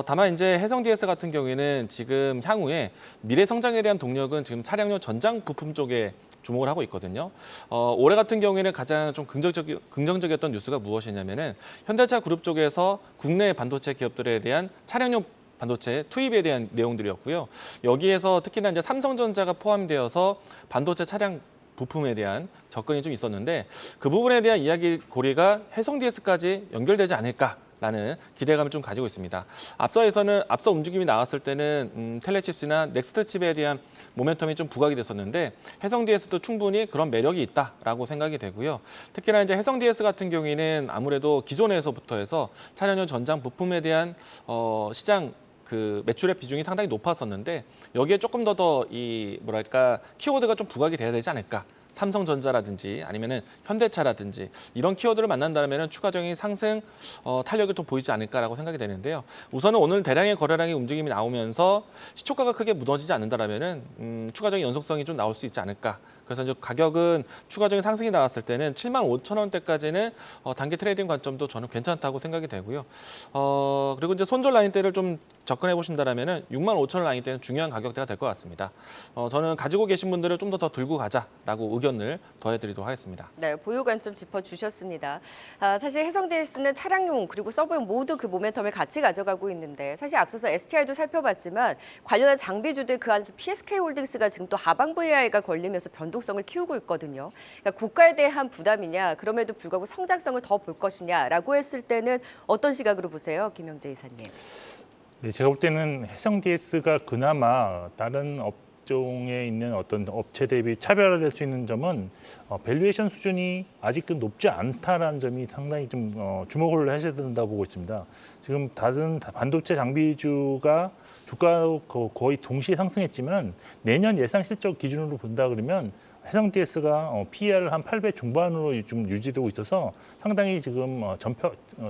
다만 이제 해성DS 같은 경우에는 지금 향후에 미래 성장에 대한 동력은 지금 차량용 전장 부품 쪽에 주목을 하고 있거든요. 올해 같은 경우에는 가장 좀 긍정적이었던 뉴스가 무엇이냐면은 현대차 그룹 쪽에서 국내 반도체 기업들에 대한 차량용 반도체 투입에 대한 내용들이었고요. 여기에서 특히나 이제 삼성전자가 포함되어서 반도체 차량 부품에 대한 접근이 좀 있었는데 그 부분에 대한 이야기 고리가 해성DS까지 연결되지 않을까라는 기대감을 좀 가지고 있습니다. 앞서 움직임이 나왔을 때는 텔레칩스나 넥스트칩에 대한 모멘텀이 좀 부각이 됐었는데 해성DS도 충분히 그런 매력이 있다라고 생각이 되고요. 특히나 이제 해성DS 같은 경우에는 아무래도 기존에서부터 해서 차량용 전장 부품에 대한 시장 그 매출의 비중이 상당히 높았었는데 여기에 조금 더 이 키워드가 좀 부각이 돼야 되지 않을까. 삼성전자라든지 아니면은 현대차라든지 이런 키워드를 만난다면 추가적인 상승 탄력이 또 보이지 않을까라고 생각이 되는데요. 우선은 오늘 대량의 거래량의 움직임이 나오면서 시초가가 크게 무너지지 않는다라면은 추가적인 연속성이 좀 나올 수 있지 않을까. 그래서 이제 가격은 추가적인 상승이 나왔을 때는 75,000원대까지는 단기 트레이딩 관점도 저는 괜찮다고 생각이 되고요. 그리고 이제 손절 라인대를 좀 접근해 보신다라면은 65,000원 라인대는 중요한 가격대가 될 것 같습니다. 저는 가지고 계신 분들은 좀 더 들고 가자라고 의견을 더해드리도록 하겠습니다. 네, 보유 관점 짚어주셨습니다. 사실 해성DS는 차량용 그리고 서버용 모두 그 모멘텀을 같이 가져가고 있는데 사실 앞서서 STI도 살펴봤지만 관련한 장비주들 그 안에서 PSK홀딩스가 지금 또 하방 VI가 걸리면서 변동성을 키우고 있거든요. 그러니까 고가에 대한 부담이냐 그럼에도 불구하고 성장성을 더 볼 것이냐라고 했을 때는 어떤 시각으로 보세요, 김영재 이사님? 네, 제가 볼 때는 해성DS가 그나마 다른 업종에 있는 어떤 업체 대비 차별화될 수 있는 점은 밸류에이션 수준이 아직도 높지 않다라는 점이 상당히 좀 주목을 하셔야 된다고 보고 있습니다. 지금 다른 반도체 장비주가 주가가 거의 동시에 상승했지만 내년 예상 실적 기준으로 본다 그러면 해성DS가 PER을 한 8배 중반으로 좀 유지되고 있어서 상당히 지금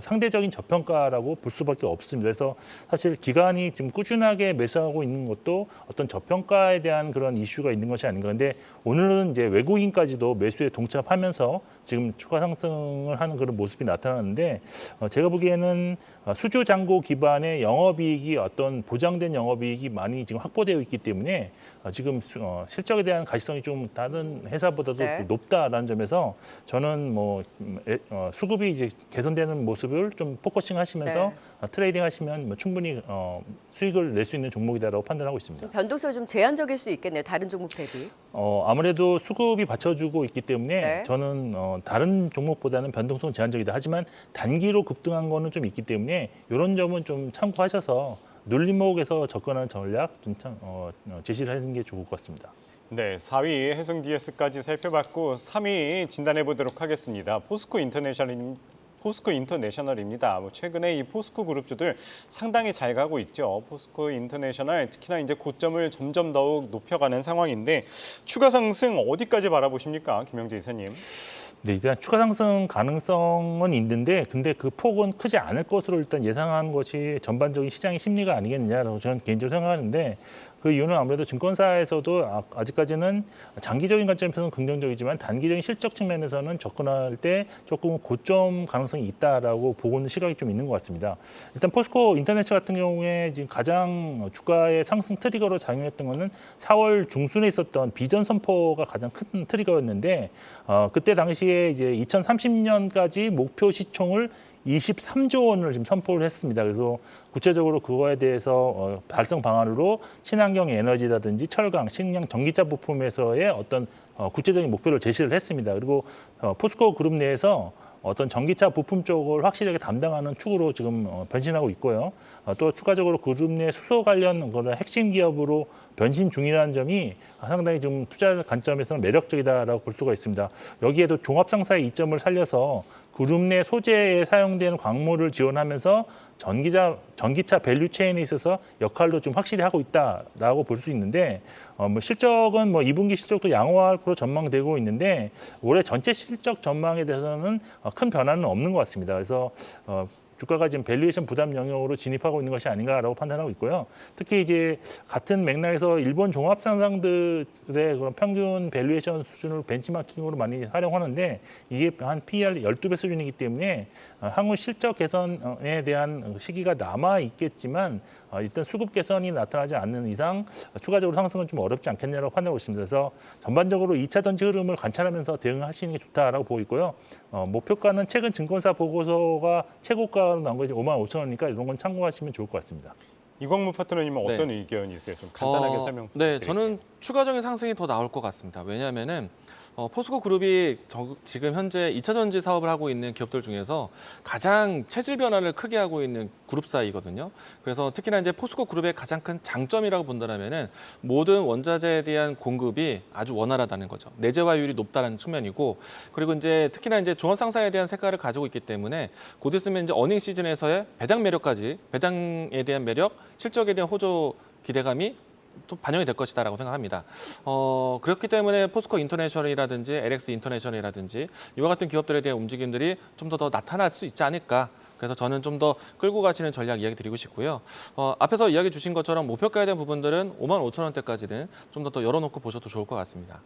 상대적인 저평가라고 볼 수밖에 없습니다. 그래서 사실 기관이 지금 꾸준하게 매수하고 있는 것도 어떤 저평가에 대한 그런 이슈가 있는 것이 아닌가. 근데 오늘은 이제 외국인까지도 매수에 동참하면서 지금 추가 상승을 하는 그런 모습이 나타나는데 제가 보기에는 수주 잔고 기반의 영업이익이 어떤 보장된 영업이익이 많이 지금 확보되어 있기 때문에 지금 실적에 대한 가시성이 좀 다른 회사보다도 네. 높다라는 점에서 저는 수급이 이제 개선되는 모습을 좀 포커싱 하시면서 트레이딩 하시면 충분히 수익을 낼 수 있는 종목이다라고 판단하고 있습니다. 변동성이 좀 제한적일 수 있겠네요, 다른 종목 대비. 아무래도 수급이 받쳐주고 있기 때문에 네. 저는 다른 종목보다는 변동성 제한적이다. 하지만 단기로 급등한 거는 좀 있기 때문에 이런 점은 좀 참고하셔서 눌림목에서 접근하는 전략 좀 제시를 하는 게 좋을 것 같습니다. 네, 4위 해성DS까지 살펴봤고 3위 진단해 보도록 하겠습니다. 포스코 인터내셔널입니다. 최근에 이 포스코 그룹주들 상당히 잘 가고 있죠. 포스코 인터내셔널 특히나 이제 고점을 점점 더욱 높여가는 상황인데 추가 상승 어디까지 바라보십니까, 김영재 이사님? 네, 일단 추가 상승 가능성은 있는데 근데 그 폭은 크지 않을 것으로 일단 예상하는 것이 전반적인 시장의 심리가 아니겠느냐라고 저는 개인적으로 생각하는데 그 이유는 아무래도 증권사에서도 아직까지는 장기적인 관점에서는 긍정적이지만 단기적인 실적 측면에서는 접근할 때 조금 고점 가능성이 있다라고 보고 있는 시각이 좀 있는 것 같습니다. 일단 포스코 인터넷 같은 경우에 지금 가장 주가의 상승 트리거로 작용했던 것은 4월 중순에 있었던 비전 선포가 가장 큰 트리거였는데 그때 당시에 이제 2030년까지 목표 시총을 23조 원을 지금 선포를 했습니다. 그래서 구체적으로 그거에 대해서 달성 방안으로 친환경 에너지라든지 철강, 식량, 전기차 부품에서의 어떤 구체적인 목표를 제시를 했습니다. 그리고 포스코 그룹 내에서 어떤 전기차 부품 쪽을 확실하게 담당하는 축으로 지금 변신하고 있고요. 또 추가적으로 그룹 내 수소 관련 그런 핵심 기업으로 변신 중이라는 점이 상당히 좀 투자 관점에서는 매력적이다라고 볼 수가 있습니다. 여기에도 종합상사의 이점을 살려서 그룹 내 소재에 사용되는 광물을 지원하면서 전기차 밸류 체인에 있어서 역할도 좀 확실히 하고 있다라고 볼 수 있는데 실적은 2분기 실적도 양호할 거로 전망되고 있는데 올해 전체 실적 전망에 대해서는 큰 변화는 없는 것 같습니다. 그래서 주가가 지금 밸류에이션 부담 영역으로 진입하고 있는 것이 아닌가라고 판단하고 있고요. 특히 이제 같은 맥락에서 일본 종합상장들의 그런 평균 밸류에이션 수준을 벤치마킹으로 많이 활용하는데 이게 한 PER 12배 수준이기 때문에 향후 실적 개선에 대한 시기가 남아 있겠지만 일단 수급 개선이 나타나지 않는 이상 추가적으로 상승은 좀 어렵지 않겠냐고 판단하고 있습니다. 그래서 전반적으로 2차 전지 흐름을 관찰하면서 대응하시는 게 좋다라고 보고 있고요. 목표가는 최근 증권사 보고서가 최고가로 나온 것이 55,000원이니까 이런 건 참고하시면 좋을 것 같습니다. 이광무 파트너님은 어떤 의견이 있어요? 좀 간단하게 설명 부탁드릴게요. 네, 저는 추가적인 상승이 더 나올 것 같습니다. 왜냐하면은 포스코 그룹이 지금 현재 2차 전지 사업을 하고 있는 기업들 중에서 가장 체질 변화를 크게 하고 있는 그룹사이거든요. 그래서 특히나 이제 포스코 그룹의 가장 큰 장점이라고 본다면은 모든 원자재에 대한 공급이 아주 원활하다는 거죠. 내재화율이 높다는 측면이고, 그리고 이제 특히나 이제 종합상사에 대한 색깔을 가지고 있기 때문에 곧 있으면 이제 어닝 시즌에서의 배당 매력까지, 배당에 대한 매력, 실적에 대한 호조 기대감이 또 반영이 될 것이다라고 생각합니다. 그렇기 때문에 포스코 인터내셔널이라든지 LX 인터내셔널이라든지 이와 같은 기업들에 대한 움직임들이 좀 더 나타날 수 있지 않을까. 그래서 저는 좀 더 끌고 가시는 전략 이야기 드리고 싶고요. 앞에서 이야기 주신 것처럼 목표가에 대한 부분들은 55,000원대까지는 좀 더 열어놓고 보셔도 좋을 것 같습니다.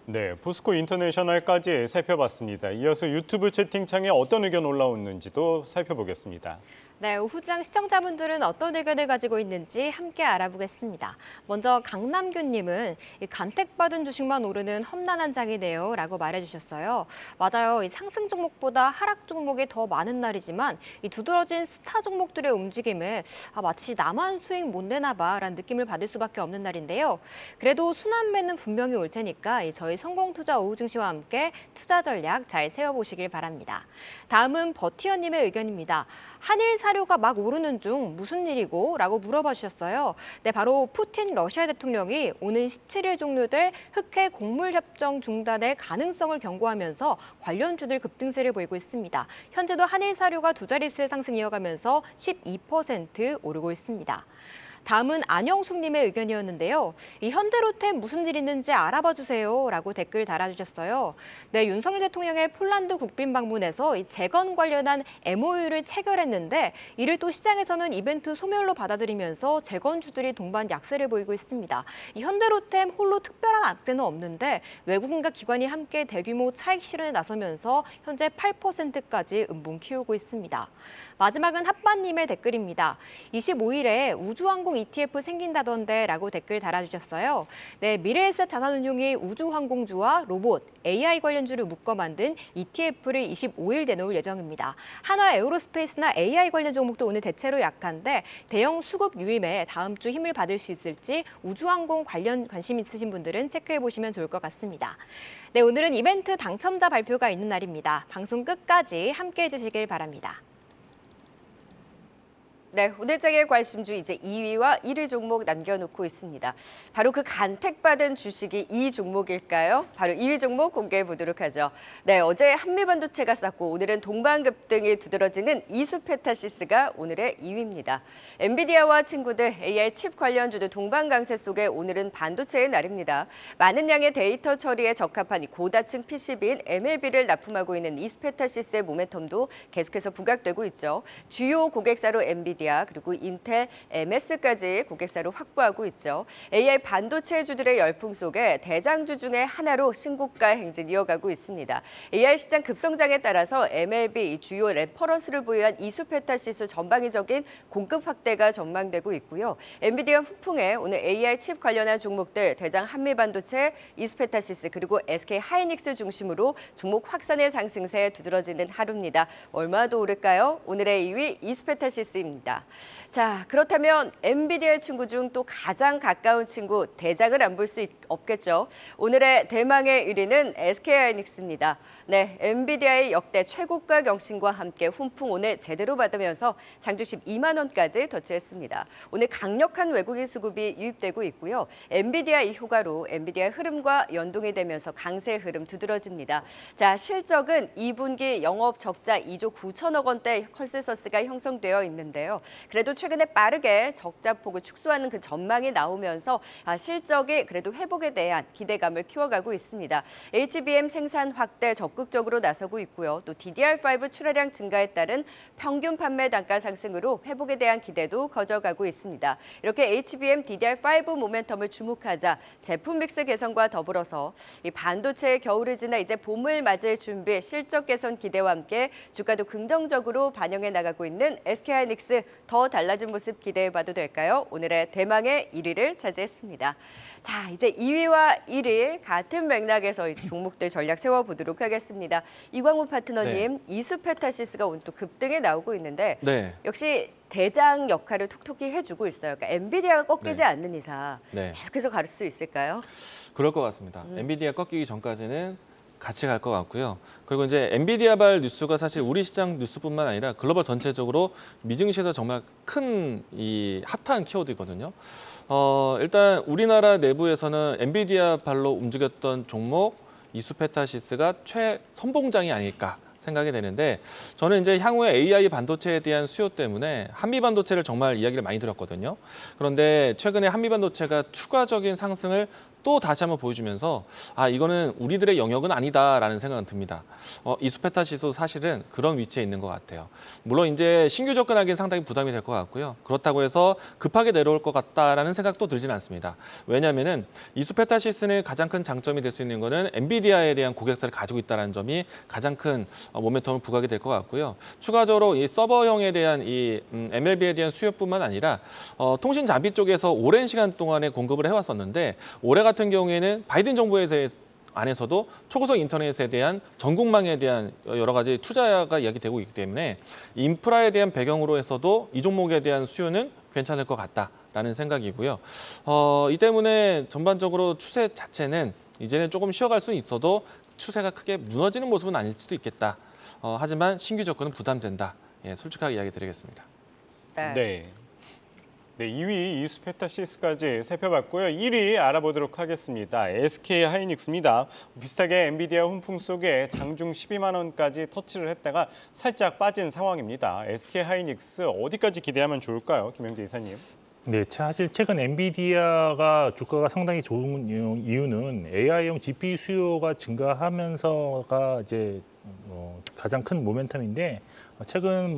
네, 포스코 인터내셔널까지 살펴봤습니다. 이어서 유튜브 채팅창에 어떤 의견 올라오는지도 살펴보겠습니다. 네, 오후장 시청자분들은 어떤 의견을 가지고 있는지 함께 알아보겠습니다. 먼저 강남규님은 이 간택받은 주식만 오르는 험난한 장이네요 라고 말해주셨어요. 맞아요. 이 상승 종목보다 하락 종목이 더 많은 날이지만 이 두드러진 스타 종목들의 움직임에 마치 나만 수익 못 내나 봐 라는 느낌을 받을 수밖에 없는 날인데요. 그래도 순환매는 분명히 올 테니까 저희 성공투자 오후증 시와 함께 투자 전략 잘 세워보시길 바랍니다. 다음은 버티어님의 의견입니다. 한일 사료가 막 오르는 중 무슨 일이고? 라고 물어봐 주셨어요. 네, 바로 푸틴 러시아 대통령이 오는 17일 종료될 흑해 곡물협정 중단의 가능성을 경고하면서 관련주들 급등세를 보이고 있습니다. 현재도 한일 사료가 두 자릿수의 상승 이어가면서 12% 오르고 있습니다. 다음은 안영숙님의 의견이었는데요. 이 현대로템 무슨 일 있는지 알아봐 주세요 라고 댓글 달아주셨어요. 네, 윤석열 대통령의 폴란드 국빈 방문에서 이 재건 관련한 MOU를 체결했는데 이를 또 시장에서는 이벤트 소멸로 받아들이면서 재건주들이 동반 약세를 보이고 있습니다. 이 현대로템 홀로 특별한 악재는 없는데 외국인과 기관이 함께 대규모 차익 실현에 나서면서 현재 8%까지 음봉 키우고 있습니다. 마지막은 핫바님의 댓글입니다. 25일에 우주항공 ETF 생긴다던데 라고 댓글 달아주셨어요. 네, 미래에셋 자산운용이 우주항공주와 로봇, AI 관련주를 묶어 만든 ETF를 25일 내놓을 예정입니다. 한화 에어로스페이스나 AI 관련 종목도 오늘 대체로 약한데 대형 수급 유입에 다음 주 힘을 받을 수 있을지 우주항공 관련 관심 있으신 분들은 체크해 보시면 좋을 것 같습니다. 네, 오늘은 이벤트 당첨자 발표가 있는 날입니다. 방송 끝까지 함께해 주시길 바랍니다. 네, 오늘장의 관심주 이제 2위와 1위 종목 남겨놓고 있습니다. 바로 그 간택받은 주식이 이 종목일까요? 바로 2위 종목 공개해 보도록 하죠. 네, 어제 한미반도체가 쌌고 오늘은 동반급등이 두드러지는 이수페타시스가 오늘의 2위입니다. 엔비디아와 친구들 AI 칩 관련주들 동반 강세 속에 오늘은 반도체의 날입니다. 많은 양의 데이터 처리에 적합한 이 고다층 PCB인 MLB를 납품하고 있는 이수페타시스의 모멘텀도 계속해서 부각되고 있죠. 주요 고객사로 엔비디아 그리고 인텔, MS까지 고객사로 확보하고 있죠. AI 반도체주들의 열풍 속에 대장주 중에 하나로 신고가 행진 이어가고 있습니다. AI 시장 급성장에 따라서 MLB 주요 레퍼런스를 보유한 이수페타시스 전방위적인 공급 확대가 전망되고 있고요. 엔비디아 후풍에 오늘 AI 칩 관련한 종목들 대장 한미반도체, 이수페타시스 그리고 SK 하이닉스 중심으로 종목 확산의 상승세 두드러지는 하루입니다. 얼마 더 오를까요? 오늘의 2위 이수페타시스입니다. 자, 그렇다면 엔비디아의 친구 중 또 가장 가까운 친구 대장을 안 볼 수 없겠죠. 오늘의 대망의 1위는 SK하이닉스입니다. 네, 엔비디아의 역대 최고가 경신과 함께 훈풍 오늘 제대로 받으면서 장주 12만 원까지 터치했습니다. 오늘 강력한 외국인 수급이 유입되고 있고요. 엔비디아 이 효과로 엔비디아 흐름과 연동이 되면서 강세 흐름 두드러집니다. 자, 실적은 2분기 영업 적자 2조 9천억 원대 컨센서스가 형성되어 있는데요. 그래도 최근에 빠르게 적자폭을 축소하는 그 전망이 나오면서 실적이 그래도 회복에 대한 기대감을 키워가고 있습니다. HBM 생산 확대 적극적으로 나서고 있고요. 또 DDR5 출하량 증가에 따른 평균 판매 단가 상승으로 회복에 대한 기대도 커져가고 있습니다. 이렇게 HBM, DDR5 모멘텀을 주목하자 제품 믹스 개선과 더불어서 이 반도체의 겨울을 지나 이제 봄을 맞을 준비, 실적 개선 기대와 함께 주가도 긍정적으로 반영해 나가고 있는 SK하이닉스 더 달라진 모습 기대해봐도 될까요? 오늘의 대망의 1위를 차지했습니다. 자, 이제 2위와 1위 같은 맥락에서 이 종목들 전략 세워보도록 하겠습니다. 이광우 파트너님, 이수페타시스가 오늘 또 급등에 나오고 있는데 네. 역시 대장 역할을 톡톡히 해주고 있어요. 그러니까 엔비디아가 꺾이지 않는 이상 네. 계속해서 가를 수 있을까요? 그럴 것 같습니다. 엔비디아 꺾이기 전까지는 같이 갈 것 같고요. 그리고 이제 엔비디아발 뉴스가 사실 우리 시장 뉴스뿐만 아니라 글로벌 전체적으로 미증시에서 정말 큰 이 핫한 키워드거든요. 일단 우리나라 내부에서는 엔비디아발로 움직였던 종목 이수페타시스가 최선봉장이 아닐까 생각이 되는데 저는 이제 향후에 AI 반도체에 대한 수요 때문에 한미 반도체를 정말 이야기를 많이 들었거든요. 그런데 최근에 한미 반도체가 추가적인 상승을 또 다시 한번 보여주면서 이거는 우리들의 영역은 아니다라는 생각은 듭니다. 이수페타시스도 사실은 그런 위치에 있는 것 같아요. 물론 이제 신규 접근하기는 상당히 부담이 될 것 같고요. 그렇다고 해서 급하게 내려올 것 같다라는 생각도 들지는 않습니다. 왜냐하면은 이수페타시스는 가장 큰 장점이 될 수 있는 거는 엔비디아에 대한 고객사를 가지고 있다는 점이 가장 큰 모멘텀을 부각이 될 것 같고요. 추가적으로 이 서버형에 대한 이 MLB에 대한 수요뿐만 아니라 통신 장비 쪽에서 오랜 시간 동안에 공급을 해왔었는데 올해 같은 경우에는 바이든 정부에 안에서도 초고속 인터넷에 대한 전국망에 대한 여러 가지 투자가 이야기되고 있기 때문에 인프라에 대한 배경으로 해서도 이 종목에 대한 수요는 괜찮을 것 같다라는 생각이고요. 이 때문에 전반적으로 추세 자체는 이제는 조금 쉬어갈 수는 있어도 추세가 크게 무너지는 모습은 아닐 수도 있겠다. 하지만 신규 접근은 부담된다. 예, 솔직하게 이야기 드리겠습니다. 네. 네, 2위 이수페타시스까지 살펴봤고요. 1위 알아보도록 하겠습니다. SK 하이닉스입니다. 비슷하게 엔비디아 훈풍 속에 장중 12만 원까지 터치를 했다가 살짝 빠진 상황입니다. SK 하이닉스 어디까지 기대하면 좋을까요? 김영재 이사님. 네, 사실 최근 엔비디아가 주가가 상당히 좋은 이유는 AI용 GPU 수요가 증가하면서가 이제 가장 큰 모멘텀인데 최근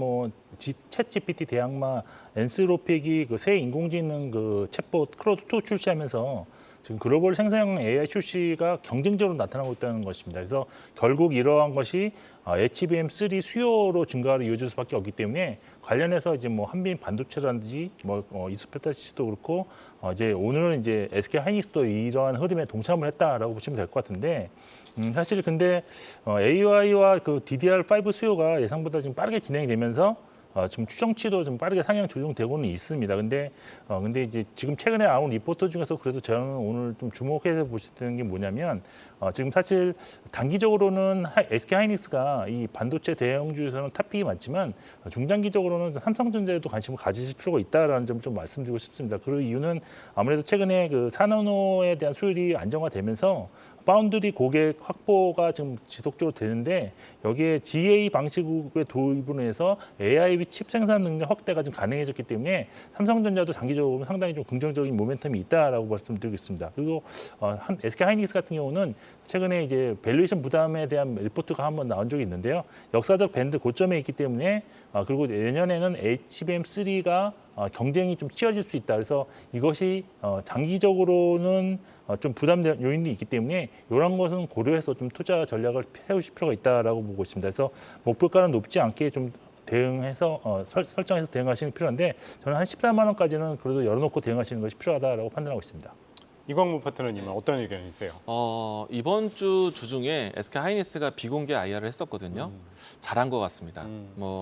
챗 GPT 대항마 엔스로픽이 그 새 인공지능 그 챗봇 크로드2 출시하면서 지금 글로벌 생성형 AI 출시가 경쟁적으로 나타나고 있다는 것입니다. 그래서 결국 이러한 것이 HBM3 수요로 증가를 이어질 수밖에 없기 때문에 관련해서 이제 한빈 반도체라든지 이수페타시스도 그렇고 이제 오늘은 이제 SK 하이닉스도 이러한 흐름에 동참을 했다라고 보시면 될 것 같은데 사실 근데 AI와 그 DDR5 수요가 예상보다 지금 빠르게 진행이 되면서 지금 추정치도 좀 빠르게 상향 조정되고는 있습니다. 근데 이제 지금 최근에 나온 리포트 중에서 그래도 저는 오늘 좀 주목해서 보실 때는 게 뭐냐면 지금 사실 단기적으로는 SK 하이닉스가 이 반도체 대형주에서는 탑픽이 많지만 중장기적으로는 삼성전자에도 관심을 가지실 필요가 있다라는 점 좀 말씀드리고 싶습니다. 그 이유는 아무래도 최근에 그 4나노에 대한 수율이 안정화되면서 파운드리 고객 확보가 지금 지속적으로 되는데 여기에 GA 방식의 도입으로 해서 AI 칩 생산 능력 확대가 좀 가능해졌기 때문에 삼성전자도 장기적으로 상당히 좀 긍정적인 모멘텀이 있다라고 말씀드리겠습니다. 그리고 SK 하이닉스 같은 경우는 최근에 이제 밸류에이션 부담에 대한 리포트가 한번 나온 적이 있는데요. 역사적 밴드 고점에 있기 때문에 그리고 내년에는 HBM3가 경쟁이 좀 치열해질 수 있다. 그래서 이것이 장기적으로는 좀 부담 요인이 있기 때문에 이런 것은 고려해서 좀 투자 전략을 세우실 필요가 있다라고 보고 있습니다. 그래서 목표가는 높지 않게 좀 대응해서 설정해서 대응하시는 게 필요한데 저는 한 14만 원까지는 그래도 열어놓고 대응하시는 것이 필요하다라고 판단하고 있습니다. 이광무 파트너님은 어떤 의견이세요? 이번 주 주중에 SK 하이닉스가 비공개 IR을 했었거든요. 잘한 것 같습니다.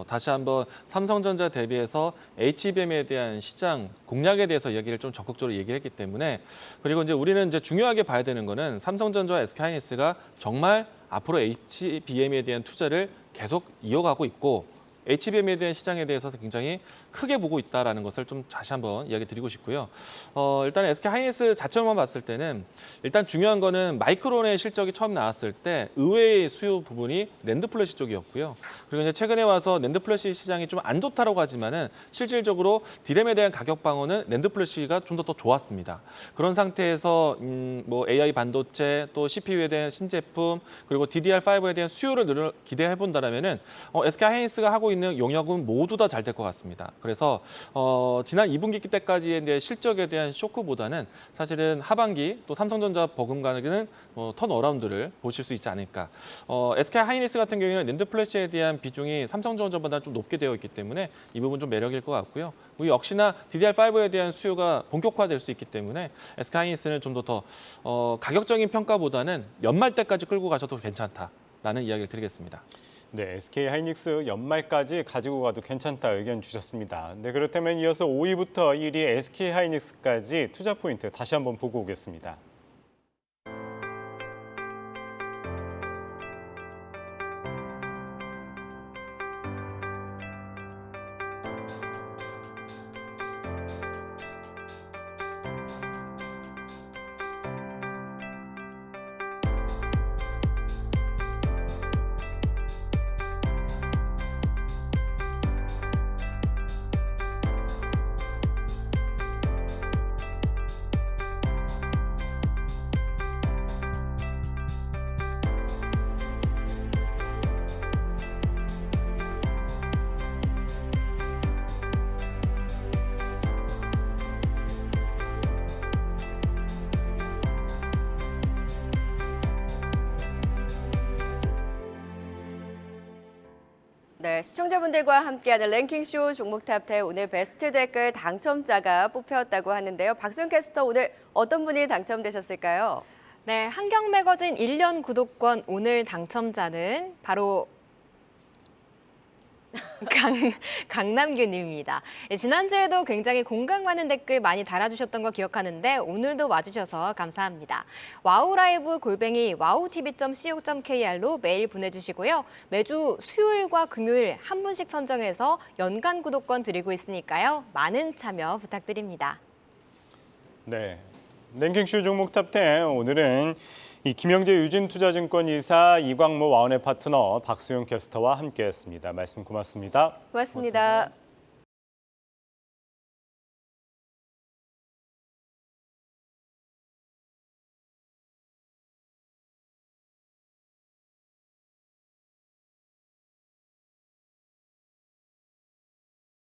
다시 한번 삼성전자 대비해서 HBM에 대한 시장 공략에 대해서 이야기를 좀 적극적으로 얘기를 했기 때문에 그리고 이제 우리는 이제 중요하게 봐야 되는 거는 삼성전자와 SK 하이닉스가 정말 앞으로 HBM에 대한 투자를 계속 이어가고 있고 HBM에 대한 시장에 대해서 굉장히 크게 보고 있다는 것을 좀 다시 한번 이야기 드리고 싶고요. 일단 SK 하이닉스 자체로만 봤을 때는 일단 중요한 거는 마이크론의 실적이 처음 나왔을 때 의외의 수요 부분이 낸드 플래시 쪽이었고요. 그리고 이제 최근에 와서 낸드 플래시 시장이 좀 안 좋다라고 하지만은 실질적으로 디램에 대한 가격 방어는 낸드 플래시가 좀 더 좋았습니다. 그런 상태에서 AI 반도체 또 CPU에 대한 신제품 그리고 DDR5에 대한 수요를 기대해 본다라면은 SK 하이닉스가 하고 있는 용역은 모두 다 잘 될 것 같습니다. 그래서 지난 2분기 때까지의 이제 실적에 대한 쇼크보다는 사실은 하반기 또 삼성전자 버금가는 턴어라운드를 보실 수 있지 않을까. SK 하이닉스 같은 경우에는 낸드 플래시에 대한 비중이 삼성전자보다 좀 높게 되어 있기 때문에 이 부분 좀 매력일 것 같고요. 우리 역시나 DDR5에 대한 수요가 본격화될 수 있기 때문에 SK 하이닉스는 좀 더 가격적인 평가보다는 연말 때까지 끌고 가셔도 괜찮다라는 이야기를 드리겠습니다. 네, SK 하이닉스 연말까지 가지고 가도 괜찮다 의견 주셨습니다. 네, 그렇다면 이어서 5위부터 1위 SK 하이닉스까지 투자 포인트 다시 한번 보고 오겠습니다. 네, 시청자분들과 함께하는 랭킹쇼 종목 탑10 오늘 베스트 댓글 당첨자가 뽑혔다고 하는데요. 박수영 캐스터 오늘 어떤 분이 당첨되셨을까요? 네, 한경 매거진 1년 구독권 오늘 당첨자는 바로 강남규님입니다. 지난주에도 굉장히 공감 많은 댓글 많이 달아주셨던 거 기억하는데 오늘도 와주셔서 감사합니다. 와우라이브 @wowtv.co.kr로 메일 보내주시고요. 매주 수요일과 금요일 한 분씩 선정해서 연간 구독권 드리고 있으니까요. 많은 참여 부탁드립니다. 네, 랭킹쇼 종목 탑10 오늘은 이 김영재 유진투자증권 이사 이광모 와운의 파트너 박수용 캐스터와 함께했습니다. 말씀 고맙습니다. 고맙습니다.